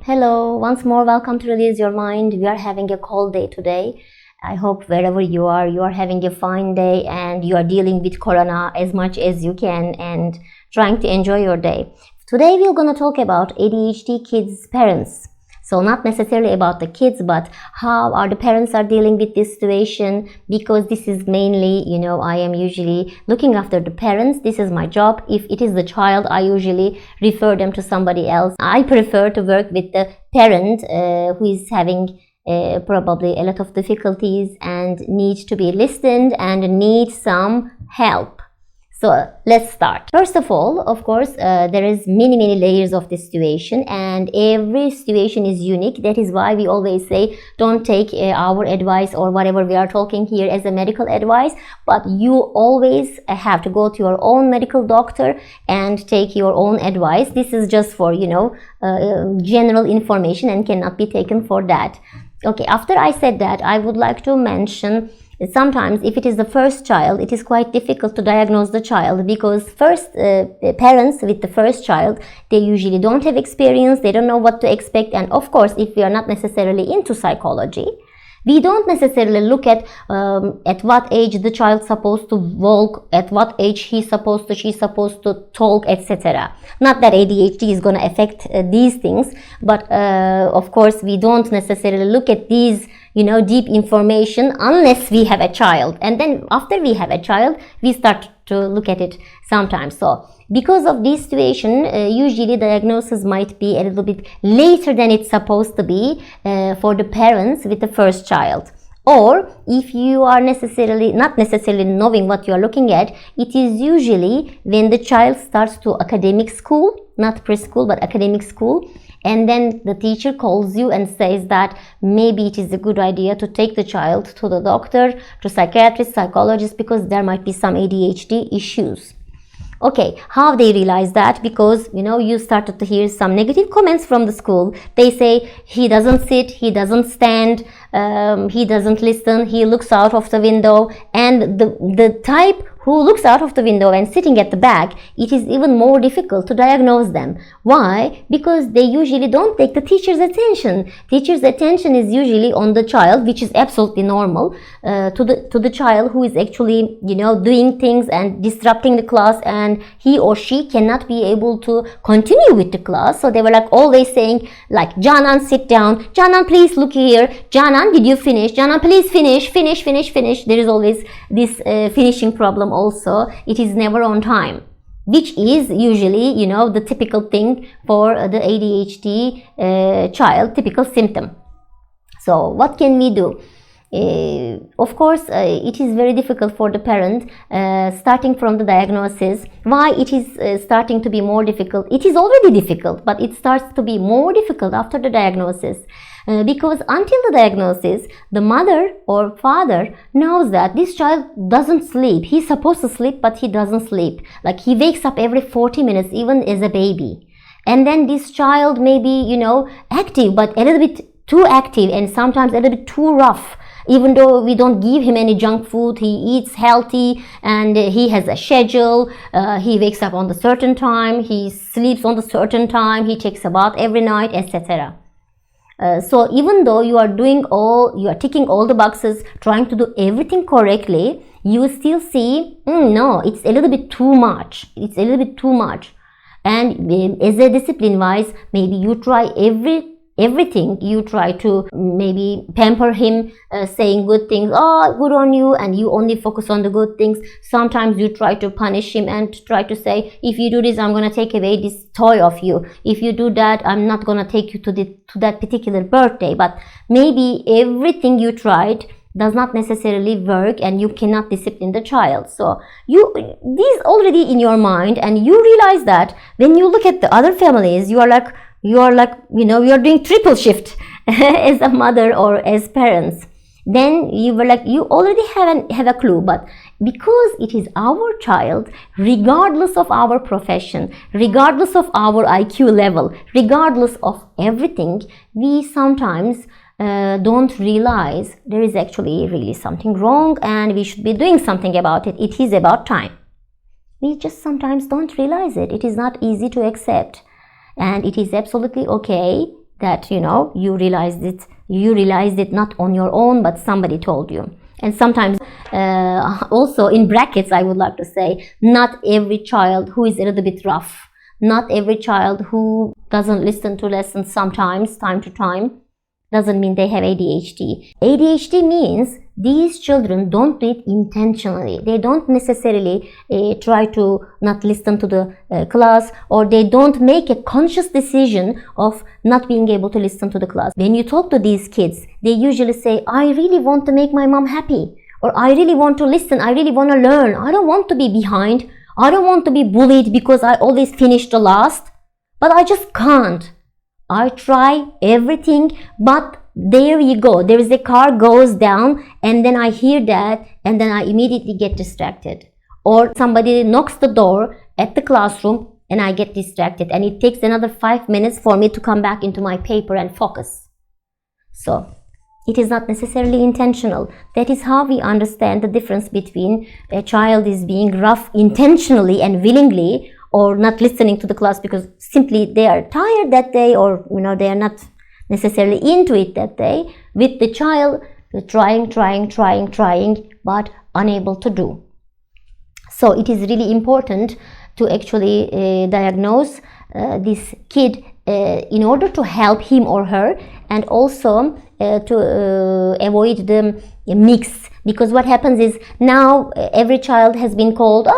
Hello, once more welcome to Release Your Mind. We are having a cold day today. I hope wherever you are having a fine day and you are dealing with Corona as much as you can and trying to enjoy your day. Today we're going to talk about ADHD kids' parents. So not necessarily about the kids, but how the parents are dealing with this situation, because this is mainly, I am usually looking after the parents. This is my job. If it is the child, I usually refer them to somebody else. I prefer to work with the parent who is having probably a lot of difficulties and needs to be listened and needs some help. So let's start. First of all, of course, there is many layers of this situation, and every situation is unique. That is why we always say don't take our advice or whatever we are talking here as a medical advice, but you always have to go to your own medical doctor and take your own advice. This is just for general information and cannot be taken for that. Okay, after I said that, I would like to mention sometimes if it is the first child, it is quite difficult to diagnose the child, because parents with the first child, they usually don't have experience, they don't know what to expect. And of course, if we are not necessarily into psychology, we don't necessarily look at what age the child's supposed to walk, at what age she's supposed to talk, etc. Not that ADHD is going to affect these things, but of course we don't necessarily look at these deep information unless we have a child. And then after we have a child, we start to look at it sometimes. So because of this situation, usually diagnosis might be a little bit later than it's supposed to be for the parents with the first child. Or if you are not necessarily knowing what you are looking at, it is usually when the child starts to academic school, not preschool but academic school, and then the teacher calls you and says that maybe it is a good idea to take the child to the doctor, to psychiatrist, psychologist, because there might be some ADHD issues. Okay, how they realize that? Because you started to hear some negative comments from the school. They say he doesn't sit, he doesn't stand, he doesn't listen, he looks out of the window. And the type who looks out of the window and sitting at the back, it is even more difficult to diagnose them. Why? Because they usually don't take the teacher's attention. Teacher's attention is usually on the child, which is absolutely normal, to the child who is actually doing things and disrupting the class, and he or she cannot be able to continue with the class. So they were like always saying like, Janan, sit down, Janan, please look here, Janan, did you finish, Janan, please finish. There is always this finishing problem also. It is never on time, which is usually the typical thing for the ADHD child, typical symptom. So what can we do? Of course, it is very difficult for the parent starting from the diagnosis. Why it is starting to be more difficult? It is already difficult, but it starts to be more difficult after the diagnosis. Because until the diagnosis, the mother or father knows that this child doesn't sleep. He's supposed to sleep, but he doesn't sleep. Like he wakes up every 40 minutes, even as a baby. And then this child may be, active, but a little bit too active and sometimes a little bit too rough. Even though we don't give him any junk food, he eats healthy and he has a schedule. He wakes up on the certain time, he sleeps on the certain time, he takes a bath every night, etc. So even though you are ticking all the boxes, trying to do everything correctly, you still see, no, it's a little bit too much. And as a discipline wise, maybe you try everything. You try to maybe pamper him, saying good things, oh, good on you, and you only focus on the good things. Sometimes you try to punish him and try to say, if you do this, I'm going to take away this toy of you. If you do that, I'm not going to take you to that particular birthday. But maybe everything you tried does not necessarily work and you cannot discipline the child. So these already in your mind, and you realize that when you look at the other families, you are doing triple shift as a mother or as parents. Then you already have a clue. But because it is our child, regardless of our profession, regardless of our IQ level, regardless of everything, we sometimes don't realize there is actually really something wrong and we should be doing something about it. It is about time. We just sometimes don't realize it. It is not easy to accept, and it is absolutely okay that you realized it not on your own, but somebody told you. And sometimes also in brackets I would like to say, not every child who is a little bit rough, not every child who doesn't listen to lessons sometimes, time to time, doesn't mean they have ADHD. ADHD means these children don't do it intentionally. They don't necessarily try to not listen to the class, or they don't make a conscious decision of not being able to listen to the class. When you talk to these kids, they usually say, I really want to make my mom happy, or I really want to listen, I really want to learn, I don't want to be behind, I don't want to be bullied because I always finish the last, but I just can't. I try everything, but there you go. There is a car goes down, and then I hear that, and then I immediately get distracted. Or somebody knocks the door at the classroom, and I get distracted. And it takes another 5 minutes for me to come back into my paper and focus. So it is not necessarily intentional. That is how we understand the difference between a child is being rough intentionally and willingly, or not listening to the class because simply they are tired that day, or they are not necessarily into it that day, with the child trying but unable to do. So it is really important to actually diagnose this kid in order to help him or her, and also to avoid the mix, because what happens is now every child has been called,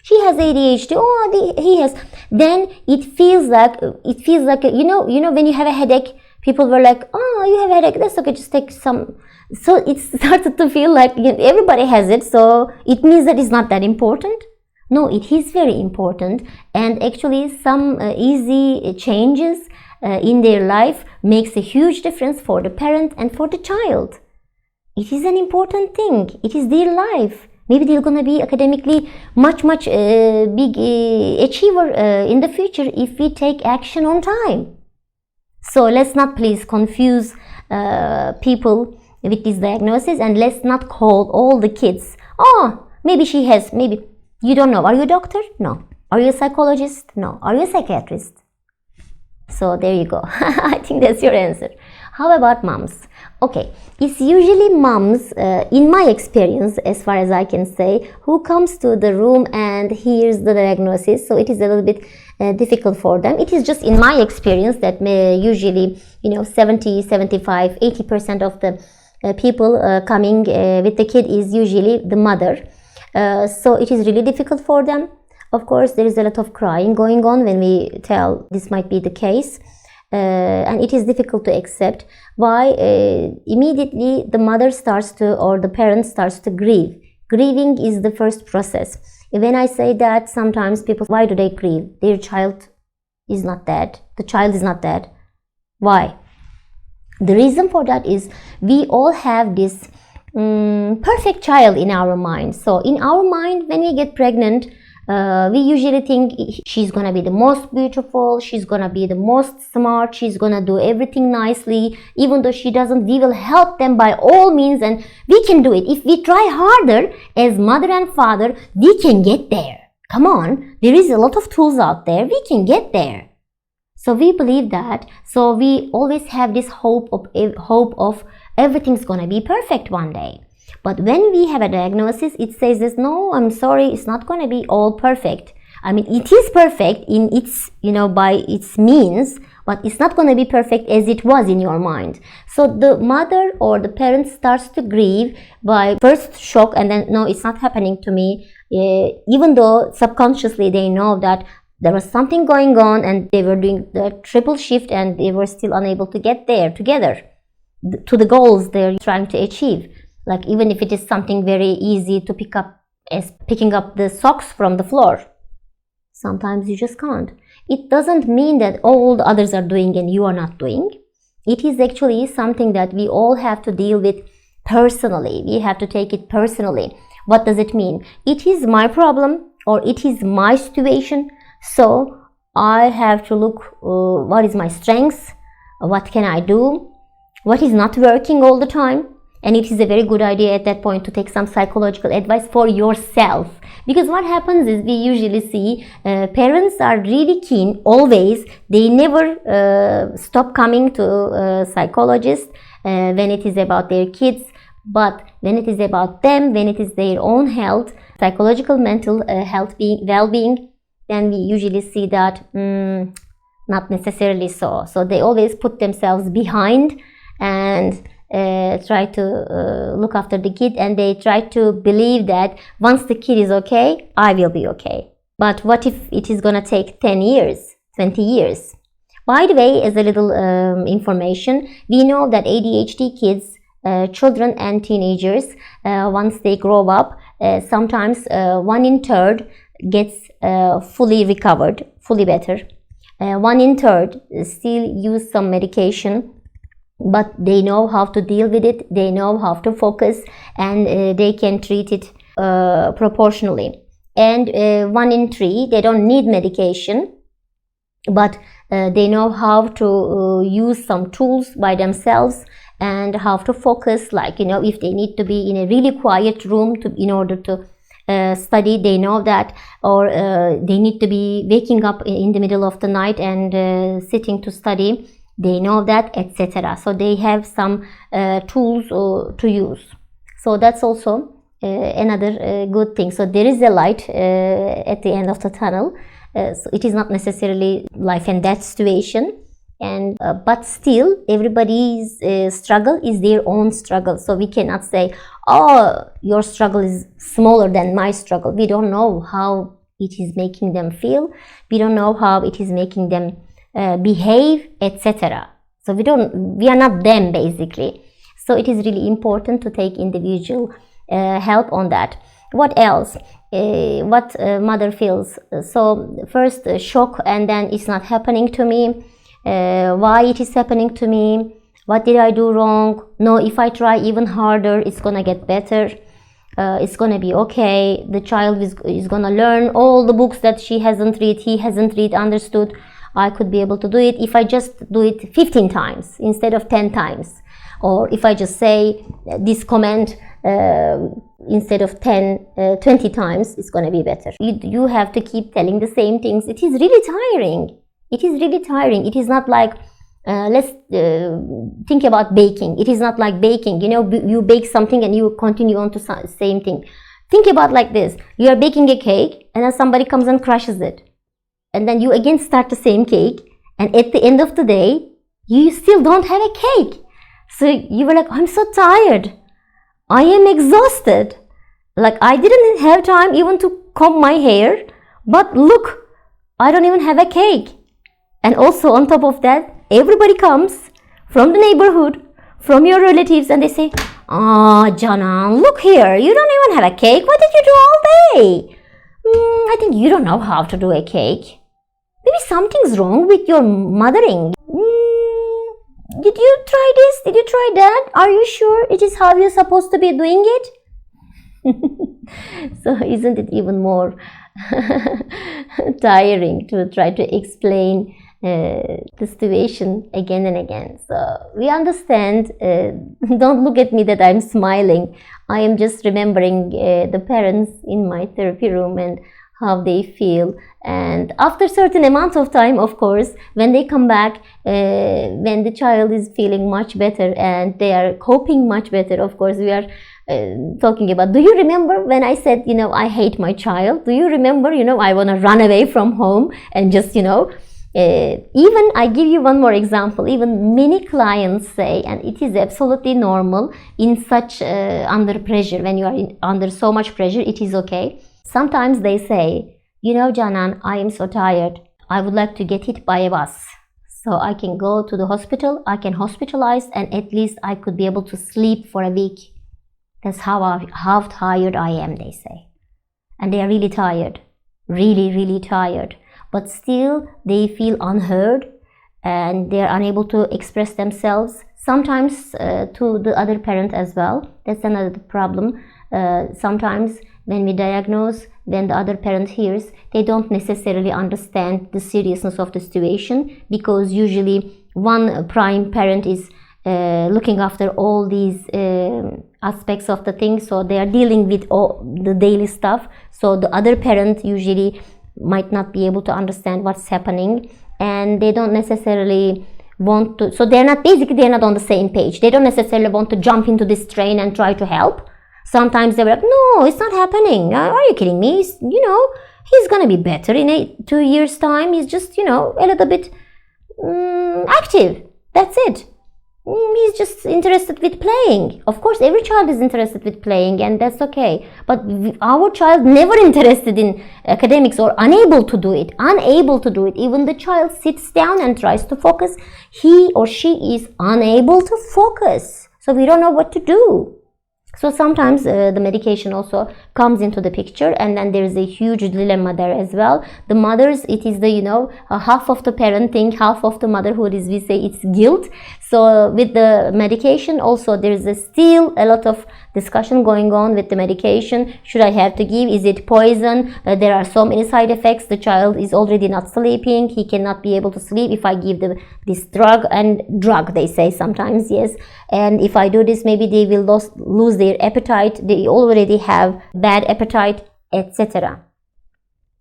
she has ADHD, he has. Then it feels like when you have a headache, people were like, you have a headache, that's okay, just take some. So it started to feel like everybody has it, so it means that it's not that important. No, it is very important, and actually some easy changes in their life makes a huge difference for the parent and for the child. It is an important thing. It is their life. Maybe they're going to be academically much big achiever in the future if we take action on time. So let's not please confuse people with this diagnosis, and let's not call all the kids, maybe she has, maybe you don't know. Are you a doctor? No. Are you a psychologist? No. Are you a psychiatrist? So there you go. I think that's your answer. How about moms? Okay, it's usually moms, in my experience, as far as I can say, who comes to the room and hears the diagnosis. So it is a little bit difficult for them. It is just in my experience that usually 70, 75, 80% of the people coming with the kid is usually the mother. So it is really difficult for them. Of course, there is a lot of crying going on when we tell this might be the case. And it is difficult to accept. Why? Immediately the mother starts to, or the parent starts to grieve. Grieving is the first process. When I say that, sometimes people, why do they grieve? Their child is not dead. The child is not dead. Why? The reason for that is we all have this perfect child in our mind. So in our mind, when we get pregnant, we usually think she's gonna be the most beautiful, she's gonna be the most smart, she's gonna do everything nicely. Even though she doesn't, we will help them by all means, and we can do it. If we try harder as mother and father, we can get there. Come on, there is a lot of tools out there, we can get there. So we believe that. So we always have this hope of everything's gonna be perfect one day. But when we have a diagnosis, it says this, no, I'm sorry, it's not going to be all perfect. I mean, it is perfect in its, by its means, but it's not going to be perfect as it was in your mind. So the mother or the parent starts to grieve by first shock, and then, no, it's not happening to me, even though subconsciously they know that there was something going on and they were doing the triple shift and they were still unable to get there together to the goals they're trying to achieve. Like even if it is something very easy to pick up, as picking up the socks from the floor, sometimes you just can't. It doesn't mean that all the others are doing and you are not doing. It is actually something that we all have to deal with personally. We have to take it personally. What does it mean? It is my problem, or it is my situation. So I have to look what is my strengths, what can I do, what is not working all the time. And it is a very good idea at that point to take some psychological advice for yourself. Because what happens is, we usually see parents are really keen, always, they never stop coming to a psychologist when it is about their kids. But when it is about them, when it is their own health, psychological, mental health, well-being, then we usually see that not necessarily so. So they always put themselves behind and try to look after the kid, and they try to believe that once the kid is okay, I will be okay. But what if it is gonna take 10 years, 20 years? By the way, as a little information, we know that ADHD kids, children and teenagers, once they grow up, sometimes 1 in 3 gets fully recovered, fully better. 1 in 3 still use some medication, but they know how to deal with it, they know how to focus, and they can treat it proportionally. And 1 in 3, they don't need medication, but they know how to use some tools by themselves and how to focus, like, if they need to be in a really quiet room in order to study, they know that, or they need to be waking up in the middle of the night and sitting to study, they know that, etc. So they have some tools to use. So that's also another good thing. So there is a light at the end of the tunnel. So it is not necessarily life and death situation, and but still everybody's struggle is their own struggle. So we cannot say, oh, your struggle is smaller than my struggle. We don't know how it is making them feel, we don't know how it is making them behave, etc. So we are not them, basically. So it is really important to take individual help on that. What else? What mother feels? So first shock, and then it's not happening to me. Why it is happening to me? What did I do wrong? No, if I try even harder, it's gonna get better. It's gonna be okay. The child is gonna learn all the books that she hasn't read, he hasn't read, understood. I could be able to do it if I just do it 15 times instead of 10 times. Or if I just say this comment instead of 20 times, it's going to be better. You have to keep telling the same things. It is really tiring. It is really tiring. It is not like, let's think about baking. It is not like baking. You bake something and you continue on to the same thing. Think about like this. You are baking a cake and then somebody comes and crushes it. And then you again start the same cake, and at the end of the day, you still don't have a cake. So you were like, I'm so tired. I am exhausted. Like, I didn't have time even to comb my hair, but look, I don't even have a cake. And also on top of that, everybody comes from the neighborhood, from your relatives, and they say, oh, Jana, look here, you don't even have a cake. What did you do all day? I think you don't know how to do a cake. Maybe something's wrong with your mothering. Did you try this? Did you try that? Are you sure it is how you're supposed to be doing it? So isn't it even more tiring to try to explain the situation again and again? So we understand. Don't look at me that I'm smiling. I am just remembering the parents in my therapy room and how they feel. And after certain amount of time, of course, when they come back, when the child is feeling much better and they are coping much better, of course, we are talking about, do you remember when I said, I hate my child? Do you remember, I want to run away from home and just, even I give you one more example. Even many clients say, and it is absolutely normal in such under pressure, when you are under so much pressure, it is okay. Sometimes they say, Janan, I am so tired. I would like to get hit by a bus so I can go to the hospital, I can hospitalize, and at least I could be able to sleep for a week. That's how tired I am, they say. And they are really tired, really, really tired. But still, they feel unheard and they are unable to express themselves. Sometimes to the other parent as well. That's another problem. Sometimes when we diagnose, when the other parent hears, they don't necessarily understand the seriousness of the situation, because usually one prime parent is looking after all these aspects of the thing. So they are dealing with all the daily stuff. So the other parent usually might not be able to understand what's happening, and they don't necessarily want to, so they're not on the same page. They don't necessarily want to jump into this train and try to help. Sometimes they're like, no, it's not happening. Are you kidding me? He's gonna be better in 2 years time. He's just a little bit active, that's it. He's just interested with playing. Of course, every child is interested with playing, and that's okay. But our child never interested in academics, or unable to do it. Even the child sits down and tries to focus, he or she is unable to focus. So we don't know what to do. So sometimes the medication also comes into the picture, and then there is a huge dilemma there as well. The mothers, it is the half of the parenting, half of the motherhood is, we say, it's guilt. So with the medication also, there is still a lot of discussion going on with the medication. Should I have to give? Is it poison? There are so many side effects. The child is already not sleeping. He cannot be able to sleep if I give this drug, they say sometimes, yes. And if I do this, maybe they will lose their appetite. They already have bad appetite, etc.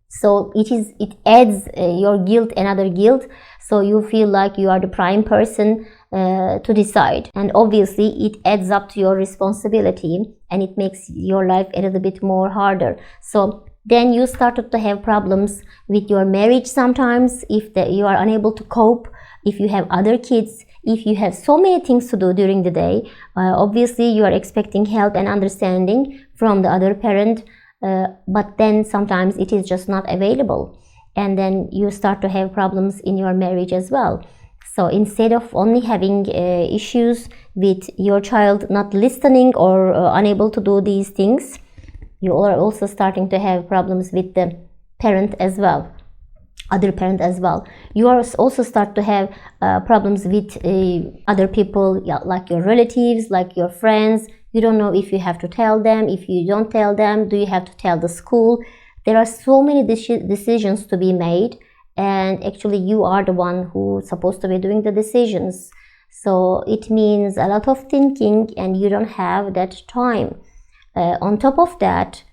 So it adds your guilt, another guilt. So you feel like you are the prime person to decide, and obviously it adds up to your responsibility, and it makes your life a little bit more harder. So then you started to have problems with your marriage sometimes, if you are unable to cope, if you have other kids, if you have so many things to do during the day. Obviously you are expecting help and understanding from the other parent, but then sometimes it is just not available, and then you start to have problems in your marriage as well. So instead of only having issues with your child not listening or unable to do these things, you are also starting to have problems with the parent as well, other parent as well. You are also start to have problems with other people, like your relatives, like your friends. You don't know if you have to tell them. If you don't tell them, do you have to tell the school? There are so many decisions to be made, and actually you are the one who's supposed to be doing the decisions. So it means a lot of thinking, and you don't have that time. On top of that,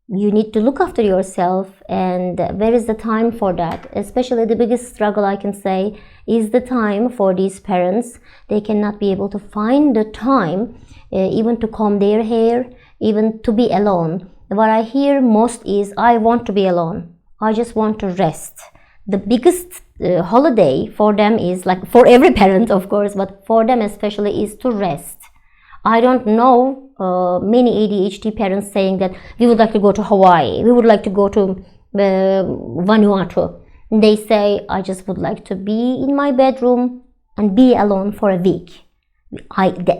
you need to look after yourself, and where is the time for that? Especially the biggest struggle, I can say, is the time for these parents. They cannot be able to find the time even to comb their hair, even to be alone. What I hear most is, I want to be alone. I just want to rest. The biggest holiday for them is, like for every parent of course, but for them especially, is to rest. I don't know many ADHD parents saying that we would like to go to Hawaii, we would like to go to Vanuatu. They say, I just would like to be in my bedroom and be alone for a week.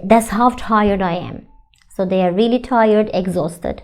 That's how tired I am. So they are really tired, exhausted.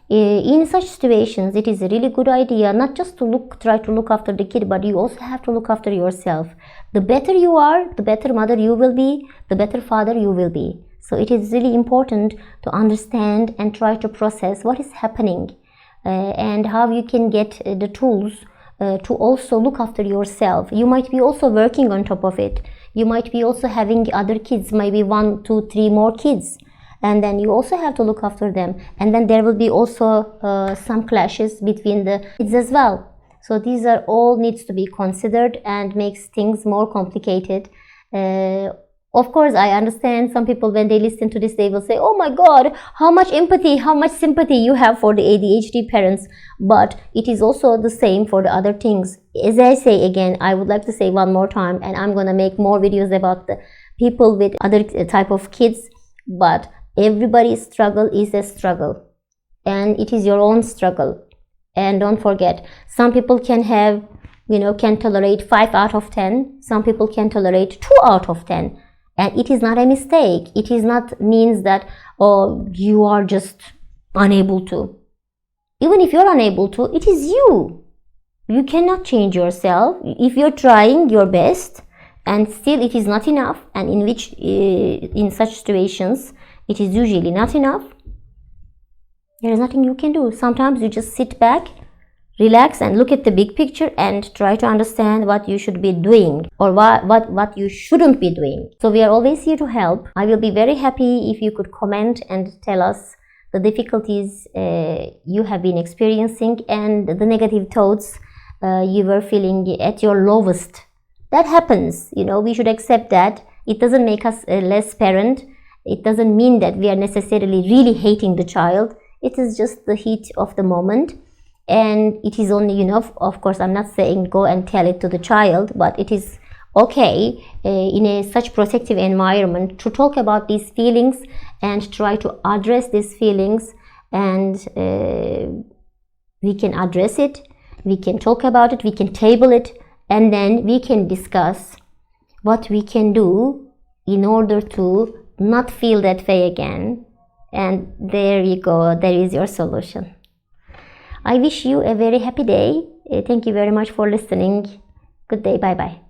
In such situations, it is a really good idea not just to try to look after the kid, but you also have to look after yourself. The better you are, the better mother you will be, the better father you will be. So it is really important to understand and try to process what is happening, and how you can get the tools to also look after yourself. You might be also working on top of it. You might be also having other kids, maybe 1, 2, 3 more kids. And then you also have to look after them, and then there will be also some clashes between the kids as well. So these are all needs to be considered, and makes things more complicated. Of course, I understand some people, when they listen to this, they will say, oh my god, how much empathy, how much sympathy you have for the ADHD parents. But it is also the same for the other things. As I say again, I would like to say one more time, and I'm gonna make more videos about the people with other type of kids, but everybody's struggle is a struggle, and it is your own struggle. And don't forget, some people can have, can tolerate 5 out of 10. Some people can tolerate 2 out of 10. And it is not a mistake. It is not means that, oh, you are just unable to. Even if you're unable to, it is you. You cannot change yourself. If you're trying your best and still it is not enough, and in such situations, it is usually not enough, there is nothing you can do. Sometimes you just sit back, relax and look at the big picture and try to understand what you should be doing or what you shouldn't be doing. So we are always here to help. I will be very happy if you could comment and tell us the difficulties you have been experiencing and the negative thoughts you were feeling at your lowest. That happens, we should accept that. It doesn't make us a less parent. It doesn't mean that we are necessarily really hating the child. It is just the heat of the moment. And it is only, of course, I'm not saying go and tell it to the child, but it is okay in such protective environment to talk about these feelings and try to address these feelings. And we can address it, we can talk about it, we can table it, and then we can discuss what we can do in order to not feel that way again. And there you go, there is your solution. I wish you a very happy day. Thank you very much for listening. Good day. Bye bye.